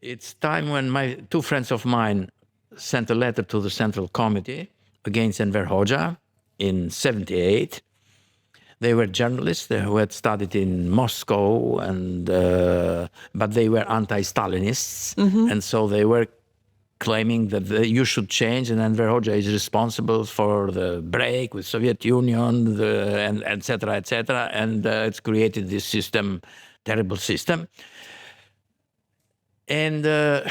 It's time when my two friends of mine sent a letter to the Central Committee against Enver Hoxha in 78. They were journalists who had studied in Moscow, but they were anti-Stalinists, and so they were claiming that you should change, and Enver Hoxha is responsible for the break with Soviet Union, and et cetera, and it's created this system, terrible system. And to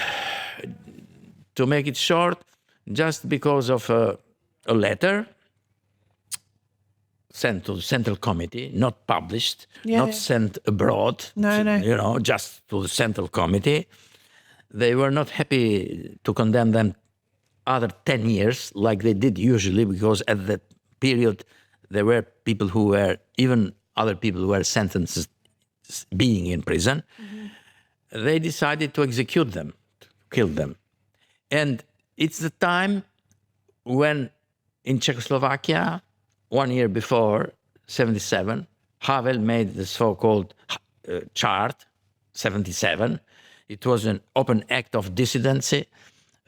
make it short, just because of a letter sent to the Central Committee, not published, not sent abroad, just to the Central Committee. They were not happy to condemn them other 10 years like they did usually, because at that period there were people who were, even other people who were sentenced being in prison. They decided to execute them, to kill them. And it's the time when in Czechoslovakia, 1 year before, 77, Havel made the so-called chart, 77. It was an open act of dissidency,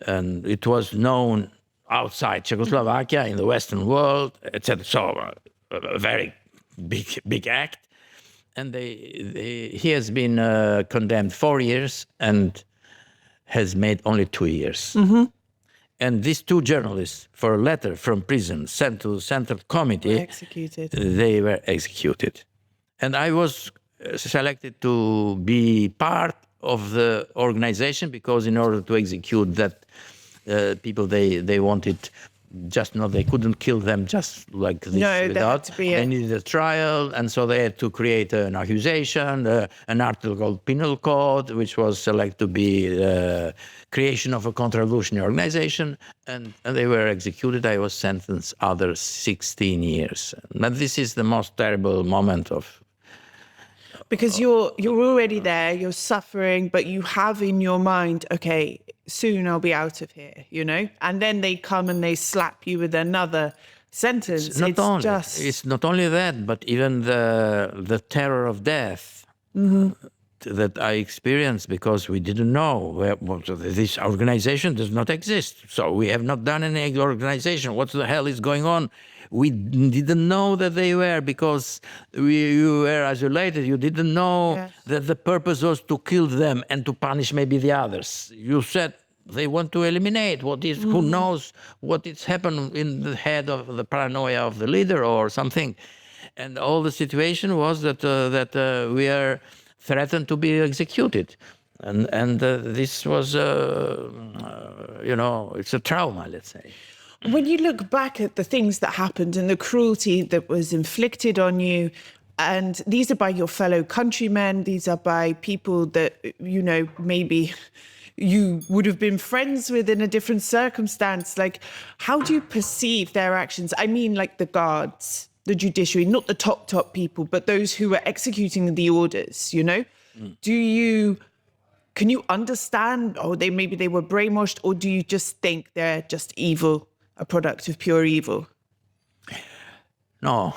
and it was known outside Czechoslovakia, in the Western world, etc. So a very big act. And he has been condemned 4 years and has made only 2 years. And these two journalists, for a letter from prison sent to the Central Committee, they were executed. And I was selected to be part of the organization, because in order to execute that people, they wanted they couldn't kill them just like this without. They needed a trial, and so they had to create an accusation, an article called Penal Code, which was selected to be creation of a counter-revolutionary organization, and they were executed. I was sentenced other 16 years. But this is the most terrible moment of... Because you're already there, you're suffering, but you have in your mind, okay, soon I'll be out of here, And then they come and they slap you with another sentence. It's not only that, but even the terror of death that I experienced, because we didn't know this organization does not exist. So we have not done any organization. What the hell is going on? We didn't know that they were, because you were isolated. You didn't know that the purpose was to kill them and to punish maybe the others. You said they want to eliminate who knows what is happened in the head of the paranoia of the leader or something. And all the situation was that we are threatened to be executed. And this was, it's a trauma, let's say. When you look back at the things that happened and the cruelty that was inflicted on you, and these are by your fellow countrymen, these are by people that, maybe you would have been friends with in a different circumstance, like, how do you perceive their actions? I mean, like the guards, the judiciary, not the top people, but those who were executing the orders, Can you understand, maybe they were brainwashed, or do you just think they're just evil? A product of pure evil? No,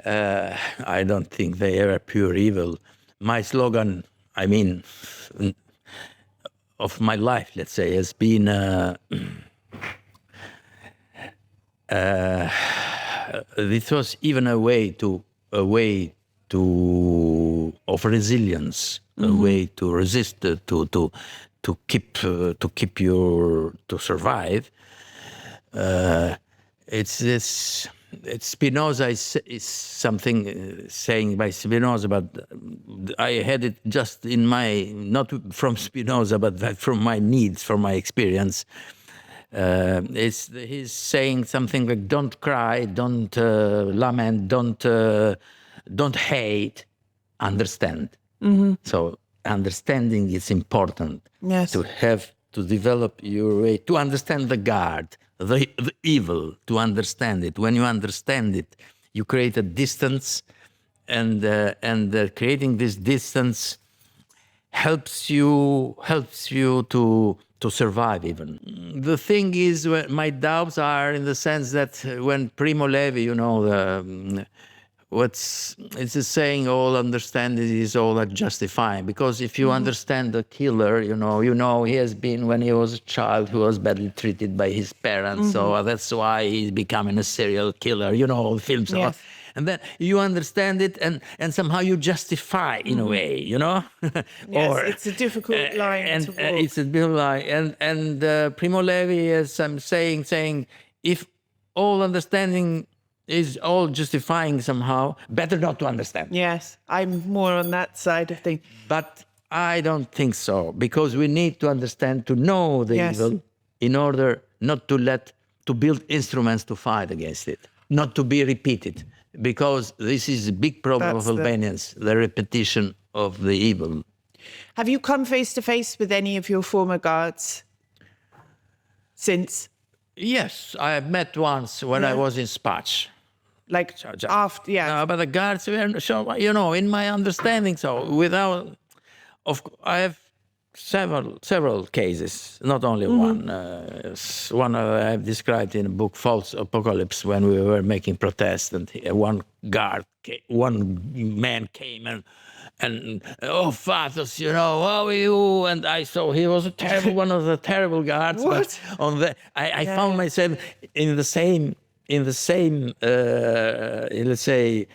I don't think they are pure evil. My slogan, of my life, let's say, has been this was even a way of resilience, a way to resist, to survive. It's Spinoza is something saying by Spinoza, but I had it just in not from Spinoza, but from my needs, from my experience. He's saying something like, don't cry, don't lament, don't hate, understand. So understanding is important. Yes. To develop your way, to understand the guard, the evil, to understand it. When you understand it, you create a distance, and creating this distance helps you to survive even. The thing is, my doubts are in the sense that when Primo Levi, it's a saying, all understanding is all justifying. Because if you understand the killer, you know he has been, when he was a child, he was badly treated by his parents, so that's why he's becoming a serial killer. Films. Yes. And then you understand it, and somehow you justify in a way, Yes, it's a difficult line to walk. It's a difficult line. And Primo Levi, as I'm saying, if all understanding is all justifying somehow, better not to understand. Yes, I'm more on that side of things. But I don't think so, because we need to understand, to know the evil, in order not to build instruments to fight against it, not to be repeated, because this is a big problem of Albanians, the repetition of the evil. Have you come face to face with any of your former guards since? Yes, I have met once when I was in Spach. Like after, yeah. But the guards were, so, in my understanding, so I have several cases, not only one. One I have described in the book False Apocalypse, when we were making protests, and one man came and oh, Fatos, how are you? And I saw he was one of the terrible guards. What? But I found myself in the same, let's say,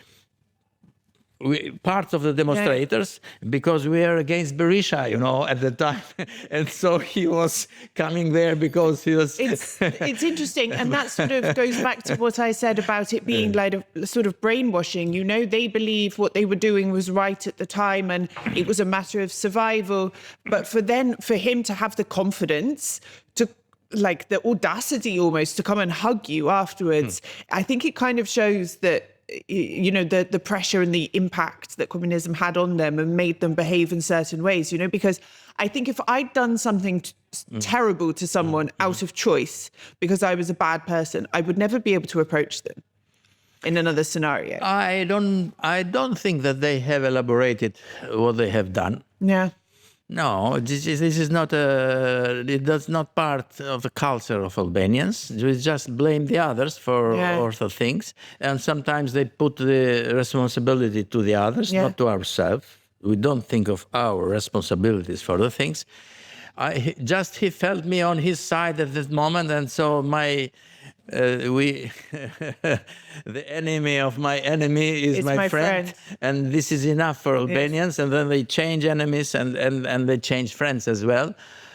part of the demonstrators, because we are against Berisha, at the time. And so he was coming there because he was... It's interesting. And that sort of goes back to what I said about it being like a sort of brainwashing. They believe what they were doing was right at the time and it was a matter of survival. But for him to have the confidence to, like, the audacity almost to come and hug you afterwards, I think it kind of shows that the pressure and the impact that communism had on them and made them behave in certain ways, because I think if I'd done something terrible to someone out of choice because I was a bad person, I would never be able to approach them in another scenario. I don't think that they have elaborated what they have done. Yeah. No, this is not that's not part of the culture of Albanians. We just blame the others for other things, and sometimes they put the responsibility to the others, not to ourselves. We don't think of our responsibilities for the things. He felt me on his side at that moment, and so the enemy of my enemy is my friend, and this is enough for Albanians. And then they change enemies and they change friends as well.